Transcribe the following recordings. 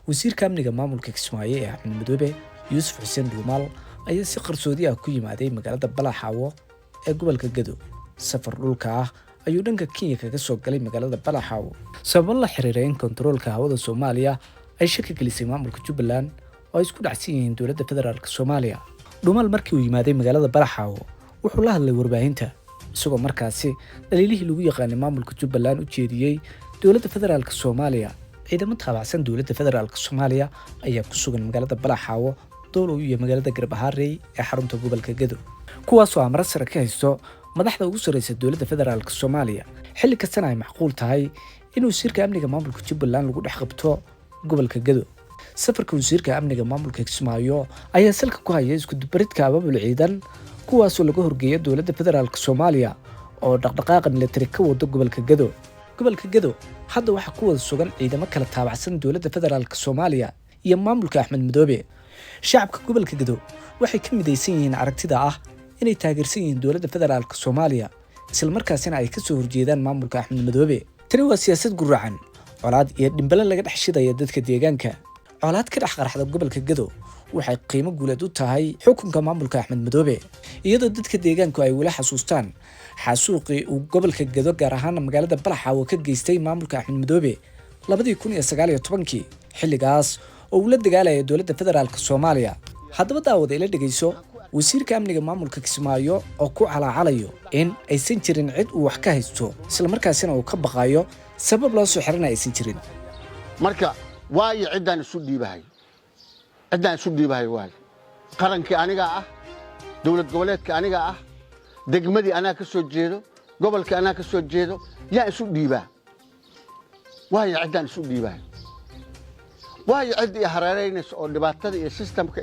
wasiirka amniga maamulka Kismaayo ee Axmed Madoobe Yuusuf Xuseen Dhuumaal ayaa si qarsoodi ah ku yimaaday magaalada Balaxaawo ee gobolka Gedo. Safar dhulka ah ayuu dhanka Kenya kaga soo galay magaalada Balaxaawo sabab la xiriira in kontaroolka hawada Soomaaliya ay shaki gelisay maamulka Jubbaland oo ay isku dhacsan yihiin dowladda federaalka Soomaaliya. Dhuumaal markii uu yimaaday magaalada Balaxaawo wuxuu la hadlay warbaahinta isagoo markaasi dhaliilihii lagu yaqaanay maamulka Jubbaland u jeediyay dowladda federaalka Soomaaliya. ciidamo taabacsan dowladda federaalka Soomaaliya ayaa ku sugan magaalada Balaxaawo dowladda iyo magaalada Garbaharey ee xarunta gobolka Gedo, kuwaas oo amar sare ka haysto madaxda ugu sareysa dowladda federaalka Soomaaliya. xilli kastana ay macquul tahay in wasiirka amniga maamulka Jubbaland lagu dhex qabto gobolka Gedo. safarka wasiirka amniga maamulka Kismaayo ayaa salka ku hayay isku dubaridka abaabul ciidan kuwaas oo laga horgeeyay dowladda federaalka Soomaaliya oo dhaqdhaqaaq militari ka wada gobolka Gedo. gobolka Gedo hadda waxa ku wada sugan ciidamo kala taabacsan dowladda federaalka Soomaaliya iyo maamulka Axmed Madoobe. shacabka gobolka Gedo waxay ka midaysan yihiin aragtida ah inay taageersan yihiin dowladda federaalka Soomaaliya isla markaasina ay ka soo horjeedaan maamulka Axmed Madoobe. tani waa siyaasad guracan colaad iyo dhimbale laga dhex shidaya dadka deegaanka. colaad ka dhex qarxada gobolka Gedo waxay qiimo guuleed u tahay xukunka maamulka Axmed Madoobe, iyadoo dadka deegaanku ay wala xasuustaan xasuuqii uu gobolka Gedo gaar ahaan magaalada Balaxaawo ka geystay maamulka Axmed Madoobe 2019 xilligaas oo uu la dagaalayay dowladda federaalka Soomaaliya. haddaba daawada ila dhageyso wasiirka amniga maamulka Kismaayo oo ku calaacalayo in aysan jirin cid uu wax ka haysto isla markaasina uu ka baqayo sabab loo soo xiranay aysan jirin. marka waayo ciidan isu dhiibahay waay qarankii aniga ah, dawlad goboleedka aniga ah, degmadii anaga ka soo jeedo, gobolka anaga ka soo jeedo, yaa isu dhiibaa. waayo ciidan isu dhiibahay waayo cidii hareereynayso oo dhibaatada iyo systemka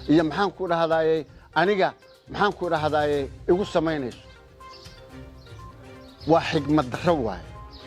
iyo maxaan ku dhahdaayay aniga maxaan ku dhahdaayay igu samaynayso waa xigmad darro waay.